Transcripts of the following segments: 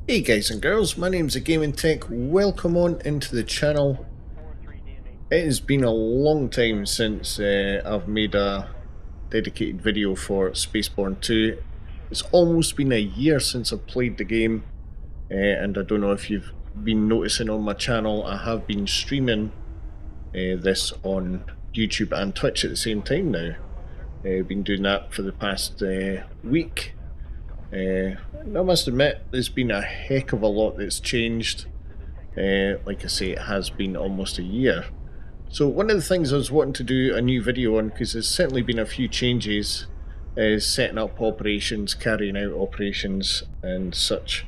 Hey guys and girls, my name's THEGAMINGTECH. Welcome on into the channel. It has been a long time since I've made a dedicated video for Spacebourne 2. It's almost been a year since I've played the game, and I don't know if you've been noticing on my channel, I have been streaming this on YouTube and Twitch at the same time now. I've been doing that for the past week. I must admit, there's been a heck of a lot that's changed. Like I say, it has been almost a year. So one of the things I was wanting to do a new video on, because there's certainly been a few changes, is setting up operations, carrying out operations and such.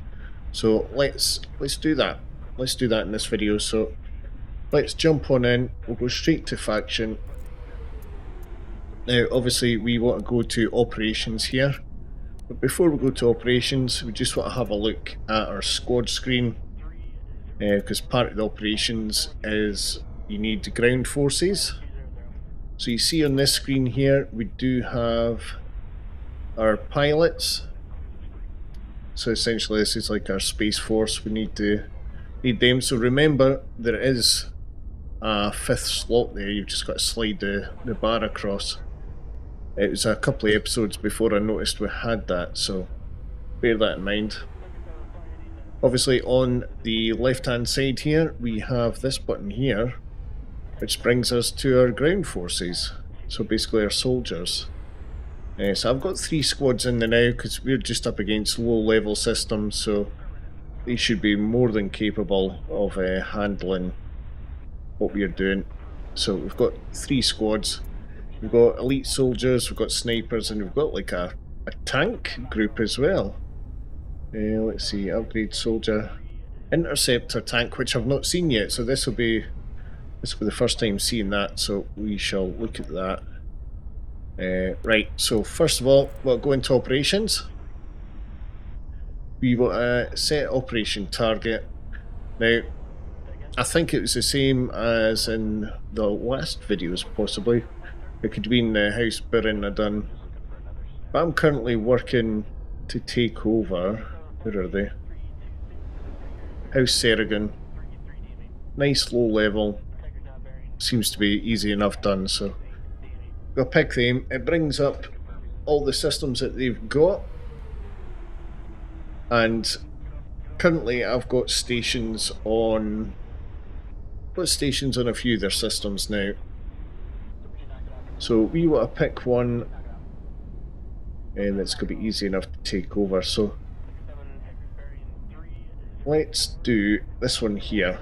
So let's do that. Let's do that in this video. So let's jump on in. We'll go straight to faction. Now obviously we want to go to operations here. But before we go to operations, we just want to have a look at our squad screen, because part of the operations is you need ground forces. So you see on this screen here, we do have our pilots. So essentially this is like our Space Force, we need them. So remember, there is a fifth slot there, you've just got to slide the bar across. It was a couple of episodes before I noticed we had that, so bear that in mind. Obviously on the left hand side here we have this button here, which brings us to our ground forces, so basically our soldiers. So I've got 3 squads in there now because we're just up against low level systems, so they should be more than capable of handling what we're doing. So we've got 3 squads. We've got elite soldiers, we've got snipers, and we've got like a tank group as well. Let's see, upgrade soldier, interceptor tank, which I've not seen yet, so this will be the first time seeing that, so we shall look at that. Right, so first of all, we'll go into operations. We will set operation target. Now, I think it was the same as in the last videos, possibly. It could be in the House Birin I done. But I'm currently working to take over. Where are they? House Serrigan. Nice low level. Seems to be easy enough done, so we'll pick them. It brings up all the systems that they've got. And currently I've got stations on a few of their systems now. So we want to pick one, and it's going to be easy enough to take over. So let's do this one here.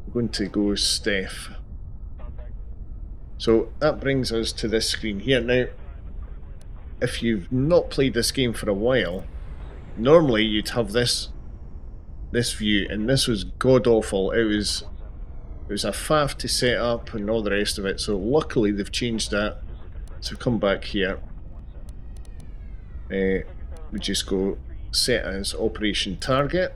We're going to go Steph. So that brings us to this screen here. Now, if you've not played this game for a while, normally you'd have this view, and this was god awful. It was a faff to set up and all the rest of it, so luckily they've changed that. So come back here, we just go set as operation target.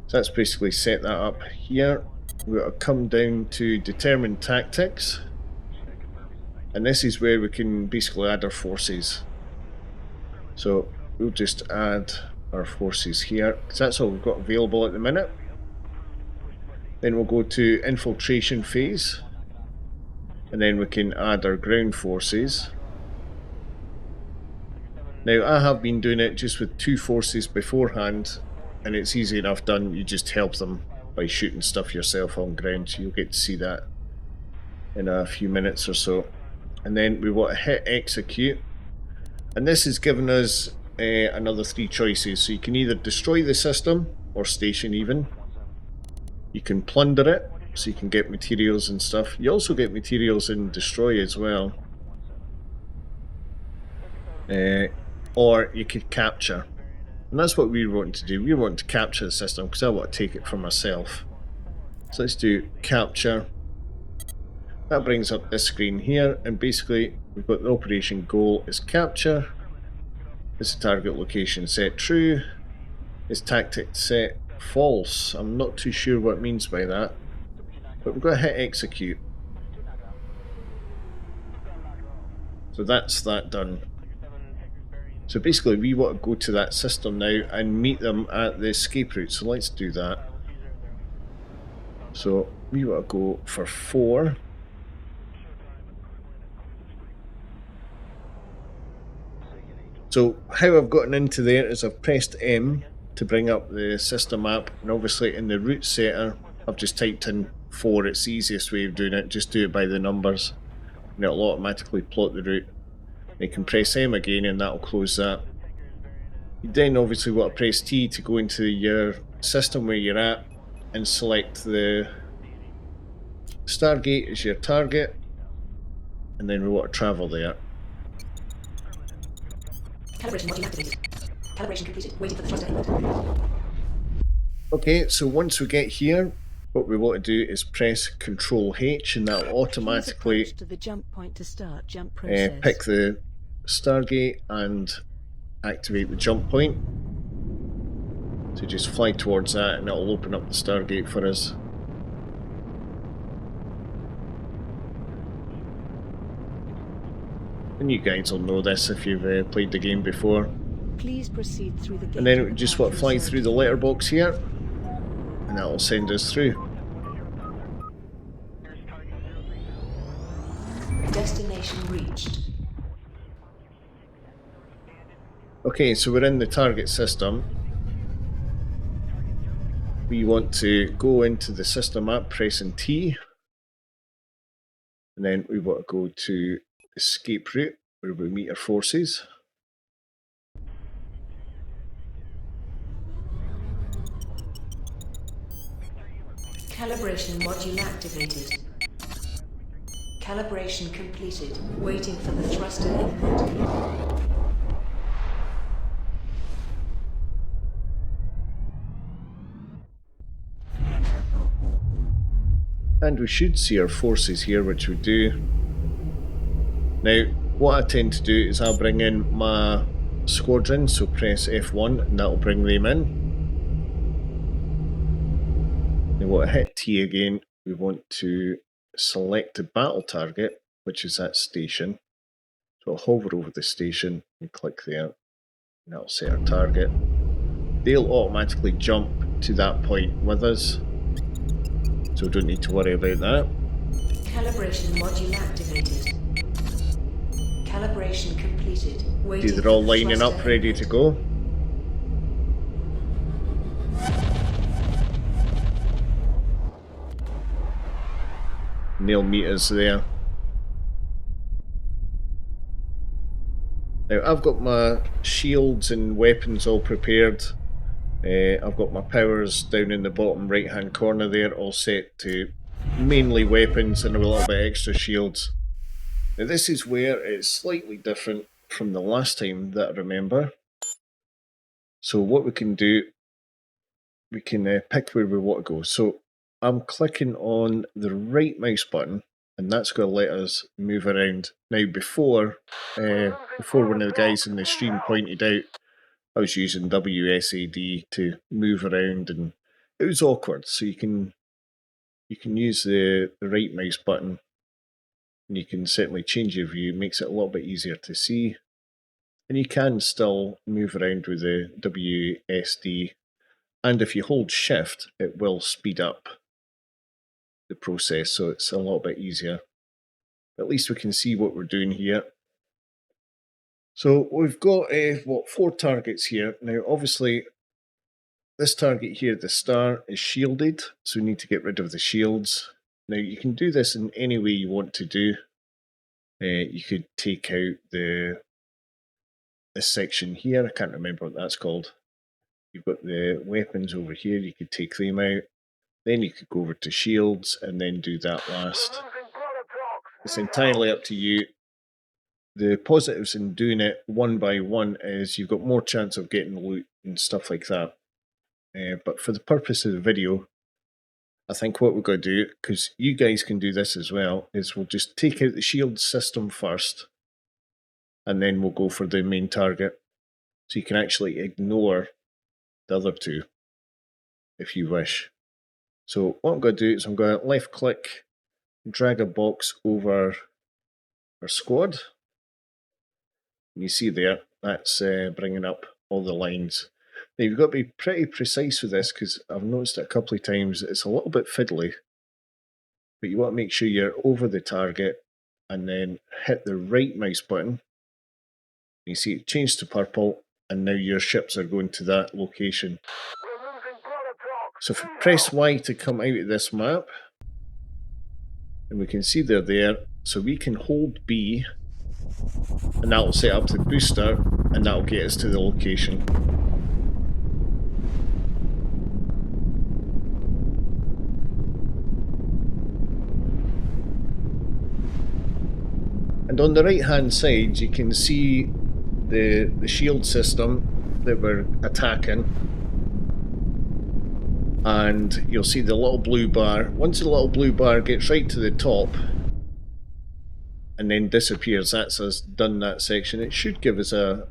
So that's basically set that up here. We've got to come down to determine tactics, and this is where we can basically add our forces. So we'll just add our forces here, because that's all we've got available at the minute. Then we'll go to infiltration phase, and then we can add our ground forces. Now I have been doing it just with 2 forces beforehand, and it's easy enough done. You just help them by shooting stuff yourself on ground. You'll get to see that in a few minutes or so. And then we want to hit execute, and this has given us another 3 choices. So you can either destroy the system or station even. You can plunder it, so you can get materials and stuff. You also get materials in destroy as well. Or you could capture. And that's what we want to do. We want to capture the system because I want to take it for myself. So let's do capture. That brings up this screen here, and basically we've got the operation goal is capture. Is the target location set true? Is tactic set false? I'm not too sure what it means by that, but we're going to hit execute. So that's that done. So basically we want to go to that system now and meet them at the escape route. So let's do that. So we want to go for 4. So how I've gotten into there is I've pressed M to bring up the system map, and obviously in the route setter I've just typed in 4. It's the easiest way of doing it. Just do it by the numbers and it'll automatically plot the route. You can press M again and that'll close that. You then obviously want to press T to go into your system where you're at and select the Stargate as your target, and then we want to travel there. Calibration module activated. Calibration completed. Waiting for the thruster input. Okay, so once we get here, what we want to do is press Control H, and that'll automatically to the jump point to start jump process. pick the Stargate and activate the jump point. So just fly towards that and it'll open up the Stargate for us. And you guys will know this if you've played the game before. Please proceed through the gate. And then we just want to fly through the letterbox here, and that will send us through. Destination reached. Okay, so we're in the target system. We want to go into the system map, pressing T. And then we want to go to escape route, where we meet our forces. Calibration module activated. Calibration completed. Waiting for the thruster input. And we should see our forces here, which we do. Now, what I tend to do is I'll bring in my squadron, so press F1 and that'll bring them in. Now what I hit T again, we want to select the battle target, which is that station. So I'll hover over the station and click there, and that'll set our target. They'll automatically jump to that point with us, so we don't need to worry about that. Calibration module activated. Calibration completed. Waiting. They're all lining up, ready to go. And they'll meet us there. Now I've got my shields and weapons all prepared. I've got my powers down in the bottom right hand corner there, all set to mainly weapons and a little bit extra shields. Now this is where it's slightly different from the last time that I remember. So what we can do, we can pick where we want to go. So I'm clicking on the right mouse button and that's going to let us move around. Now before one of the guys in the stream pointed out, I was using WSAD to move around and it was awkward. So you can use the right mouse button and you can certainly change your view. It makes it a little bit easier to see. And you can still move around with the WSD. And if you hold shift, it will speed up the process, so it's a little bit easier. At least we can see what we're doing here. So we've got 4 targets here. Now obviously this target here, the star, is shielded, so we need to get rid of the shields. Now you can do this in any way you want to do. You could take out this section here, I can't remember what that's called. You've got the weapons over here, you could take them out. Then you could go over to shields and then do that last. It's entirely up to you. The positives in doing it one by one is you've got more chance of getting loot and stuff like that. But for the purpose of the video, I think what we're going to do, because you guys can do this as well, is we'll just take out the shield system first, and then we'll go for the main target. So you can actually ignore the other two, if you wish. So what I'm going to do is I'm going to left click, drag a box over our squad. And you see there, That's bringing up all the lines. Now you've got to be pretty precise with this because I've noticed it a couple of times. It's a little bit fiddly, but you want to make sure you're over the target and then hit the right mouse button. You see it changed to purple, and now your ships are going to that location. So if we press Y to come out of this map, and we can see they're there, so we can hold B, and that'll set up the booster, and that'll get us to the location. And on the right hand side you can see the shield system that we're attacking, and you'll see the little blue bar. Once the little blue bar gets right to the top and then disappears, that's us done that section. It should give us a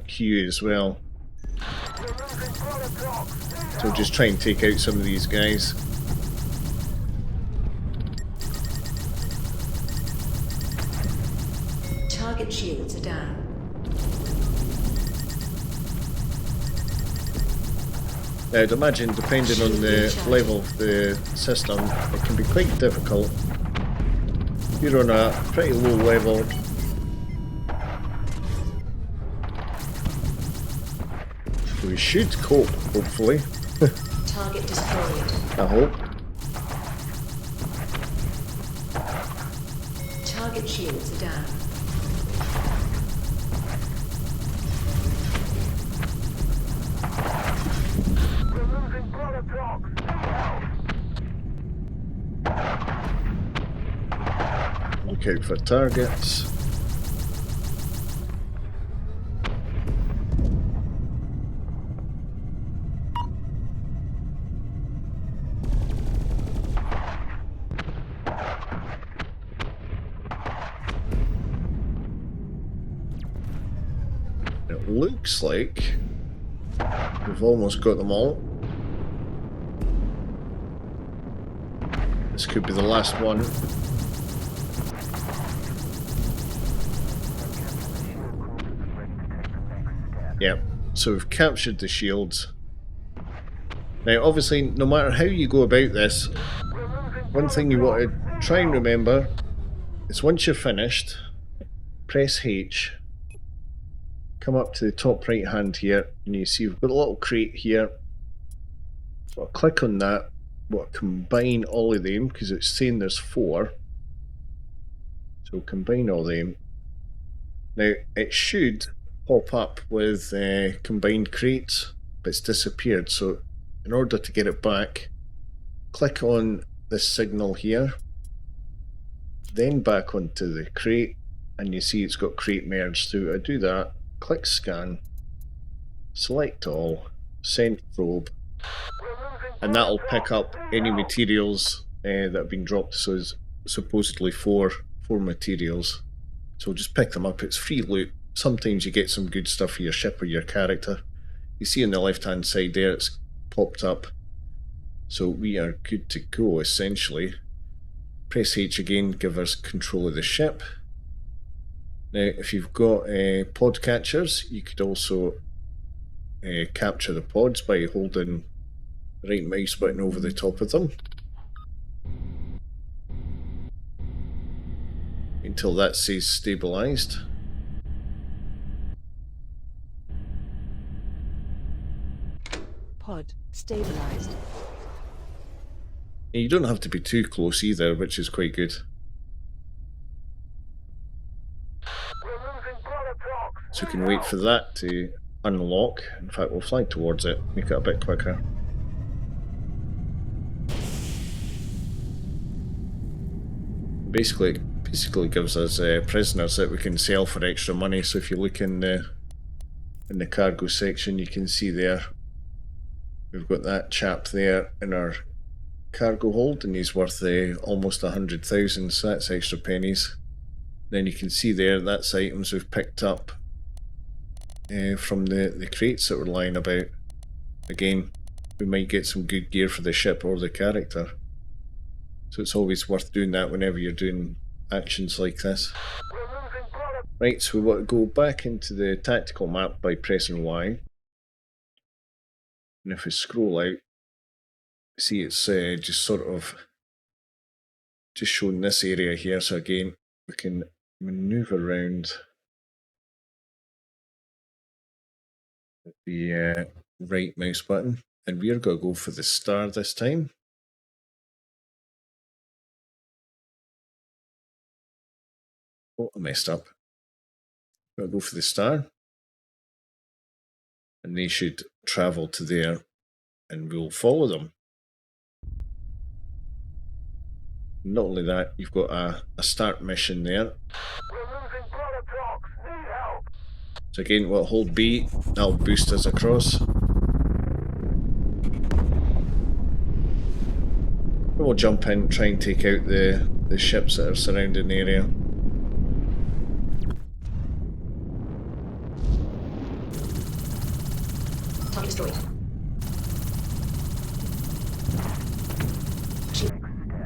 cue as well. So just try and take out some of these guys. Target shields are down. Now I'd imagine, depending on the level of the system, it can be quite difficult. If you're on a pretty low level, we should cope, hopefully. Target destroyed. I hope. Target shields are down. Look out for targets. It looks like we've almost got them all. This could be the last one. Yep, so we've captured the shields. Now obviously, no matter how you go about this, one thing you want to try and remember is once you're finished, press H, come up to the top right hand here, and you see we've got a little crate here. So I'll click on that, we'll combine all of them because it's saying there's 4. So combine all them. Now it should pop up with combined crates, but it's disappeared. So in order to get it back, click on this signal here, then back onto the crate, and you see it's got crate merged. So I do that, click scan, select all, send probe, and that'll pick up any materials that have been dropped. So it's supposedly four materials, so just pick them up. It's free loot. Sometimes you get some good stuff for your ship or your character. You see on the left hand side there it's popped up, so we are good to go essentially. Press H again, give us control of the ship. Now if you've got pod catchers, you could also capture the pods by holding the right mouse button over the top of them until that says stabilized. Pod stabilized. And you don't have to be too close either, which is quite good. So we can wait for that to unlock. In fact, we'll fly towards it, make it a bit quicker. Basically, it gives us prisoners that we can sell for extra money. So if you look in the cargo section, you can see there we've got that chap there in our cargo hold, and he's worth almost 100,000, so that's extra pennies. Then you can see there that's items we've picked up from the crates that were lying about. Again, we might get some good gear for the ship or the character, so it's always worth doing that whenever you're doing actions like this. Right, so we want to go back into the tactical map by pressing Y. And if we scroll out, see it's just sort of just showing this area here. So again, we can maneuver around with the right mouse button. And we're going to go for the star this time. Oh, I messed up. We'll go for the star. And they should travel to there and we'll follow them. Not only that, you've got a start mission there. So again, we'll hold B, that'll boost us across. We'll jump in, try and take out the ships that are surrounding the area. Target destroyed.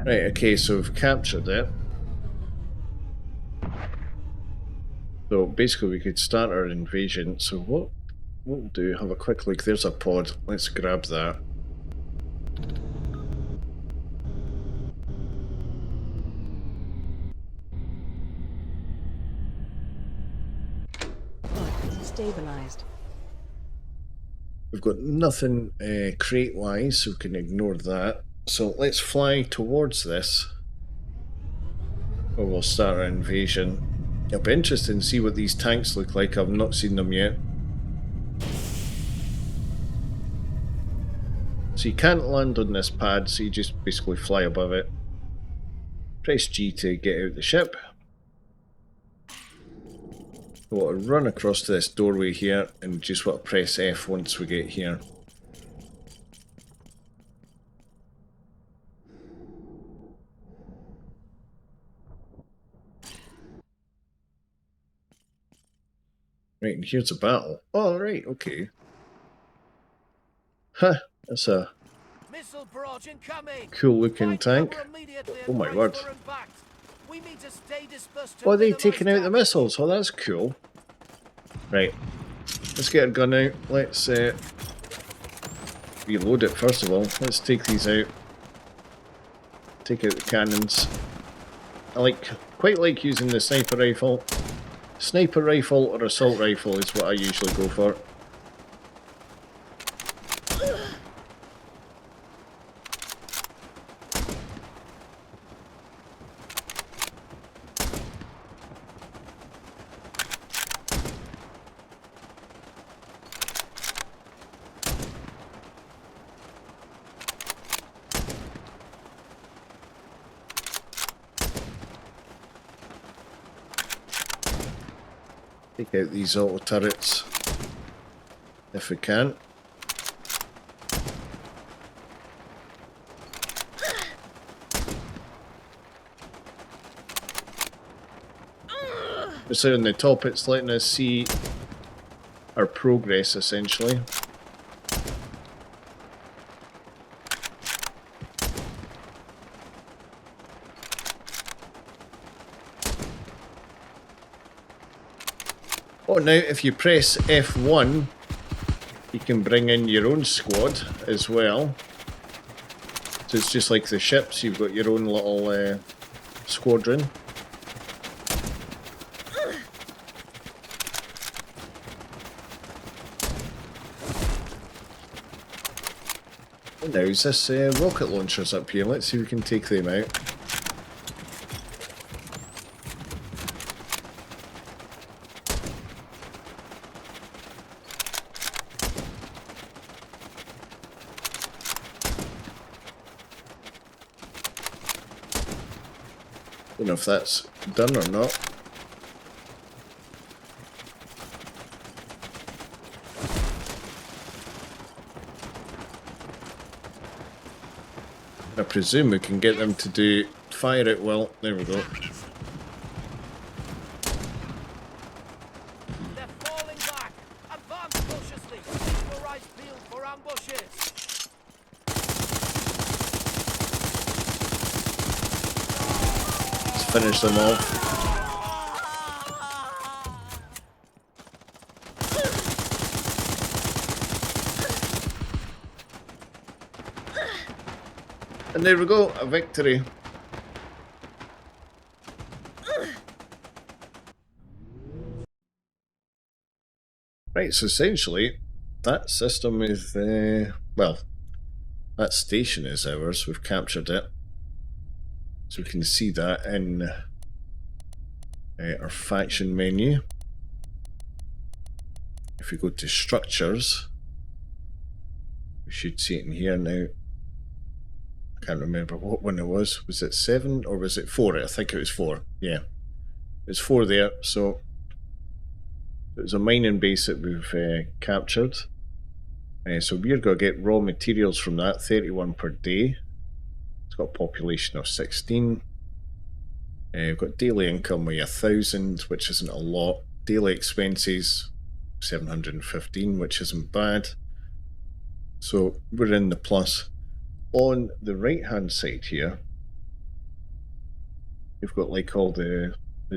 Right, okay, so we've captured it. So basically we could start our invasion. So what we'll do, have a quick look. There's a pod, let's grab that. Stabilized. We've got nothing crate-wise, so we can ignore that. So let's fly towards this, or we'll start our invasion. It'll be interesting to see what these tanks look like. I've not seen them yet. So you can't land on this pad, so you just basically fly above it. Press G to get out the ship. We want to run across to this doorway here, and just want to press F once we get here. Right, and here's a battle. Oh, right, okay. Huh, that's a cool looking tank. Oh my word. Oh, are they taking out the missiles? Oh, that's cool. Right, let's get our gun out. Let's reload it first of all. Let's take these out. Take out the cannons. I quite like using the sniper rifle. Sniper rifle or assault rifle is what I usually go for. Take out these auto turrets if we can. So on the top it's letting us see our progress essentially. Oh, now if you press F1, you can bring in your own squad as well. So it's just like the ships, you've got your own little squadron. And now is this rocket launchers up here, let's see if we can take them out. Don't know if that's done or not. I presume we can get them to fire it well. There we go. They're falling back. Advance cautiously. Keep your eyes peeled for ambushes. Let's finish them off. And there we go, a victory. Right, so essentially, that system is, well, that station is ours. We've captured it. So we can see that in our faction menu. If we go to structures, we should see it in here now. I can't remember what one it was. Was it 7 or was it 4? I think it was 4. Yeah, it's 4 there. So it was a mining base that we've captured. So we're going to get raw materials from that, 31 per day. It's got a population of 16. We've got daily income of 1,000, which isn't a lot. Daily expenses, 715, which isn't bad. So we're in the plus. On the right hand side here, we've got like all the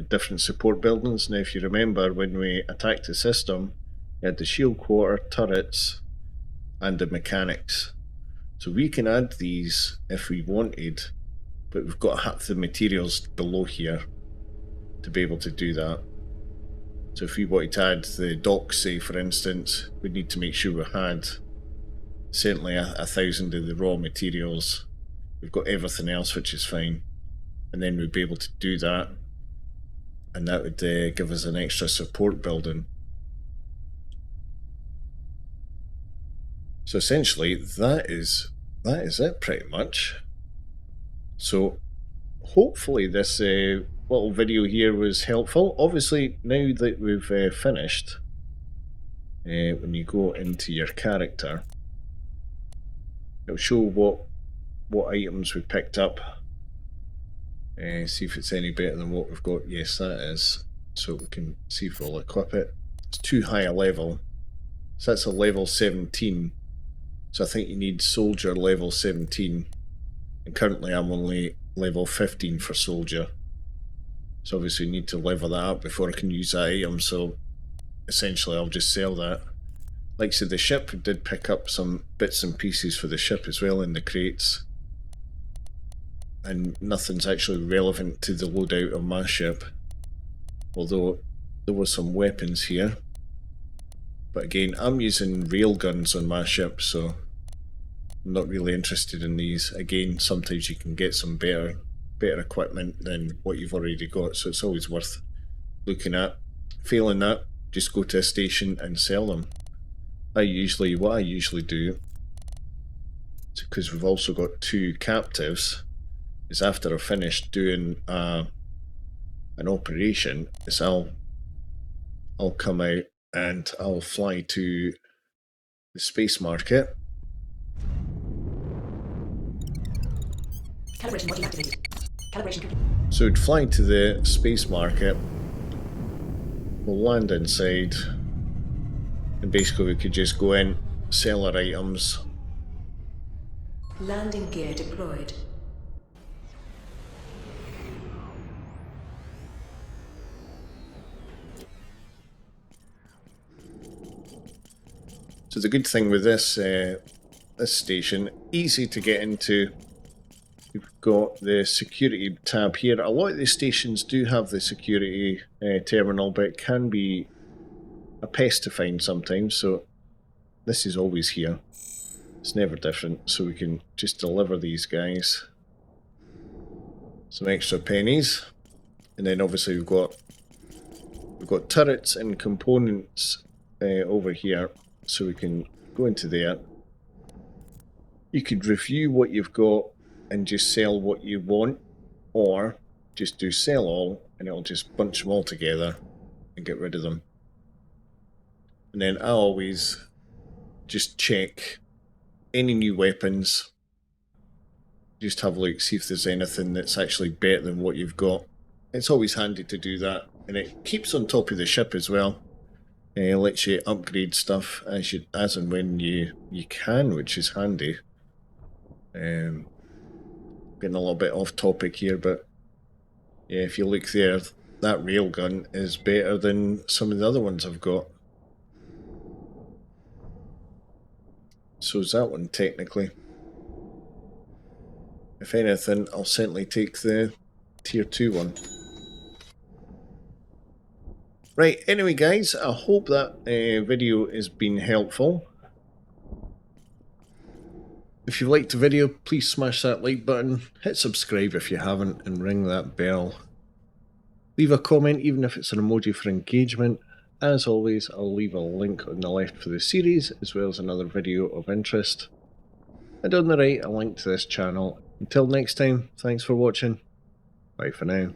different support buildings. Now if you remember, when we attacked the system, you had the shield quarter, turrets, and the mechanics. So we can add these if we wanted, but we've got half the materials below here to be able to do that. So if we wanted to add the docks, say for instance, we'd need to make sure we had certainly 1,000 of the raw materials. We've got everything else, which is fine, and then we'd be able to do that, and that would give us an extra support building. So essentially that is it pretty much. So hopefully this little video here was helpful. Obviously now that we've finished, when you go into your character, it'll show what items we picked up. See if it's any better than what we've got. Yes, that is. So we can see if we'll equip it. It's too high a level, so that's a level 17. So I think you need soldier level 17, and currently I'm only level 15 for soldier. So obviously you need to level that up before I can use that item, so essentially I'll just sell that. Like I said, the ship, we did pick up some bits and pieces for the ship as well in the crates, and nothing's actually relevant to the loadout of my ship, although there was some weapons here. But again, I'm using railguns on my ship, so I'm not really interested in these. Again, sometimes you can get some better equipment than what you've already got, so it's always worth looking at. Failing that, just go to a station and sell them. What I usually do, because we've also got 2 captives, is after I've finished doing an operation, is I'll come out and I'll fly to the space market. Calibration module activated. Calibration complete. So we'd fly to the space market, we'll land inside, and basically we could just go in, sell our items. Landing gear deployed. So the good thing with this this station, easy to get into. You've got the security tab here. A lot of these stations do have the security terminal, but it can be a pest to find sometimes, so this is always here. It's never different, so we can just deliver these guys some extra pennies. And then obviously we've got turrets and components over here, so we can go into there. You could review what you've got and just sell what you want, or just do sell all and it'll just bunch them all together and get rid of them. And then I always just check any new weapons, just have a look, see if there's anything that's actually better than what you've got. It's always handy to do that, and it keeps on top of the ship as well. It lets you upgrade stuff as and when you can, which is handy. Getting a little bit off topic here, but yeah, if you look there, that railgun is better than some of the other ones I've got. So is that one technically. If anything, I'll certainly take the tier 2 one. Right, anyway guys, I hope that video has been helpful. If you liked the video, please smash that like button, hit subscribe if you haven't, and ring that bell. Leave a comment even if it's an emoji for engagement. As always, I'll leave a link on the left for the series, as well as another video of interest. And on the right, a link to this channel. Until next time, thanks for watching. Bye for now.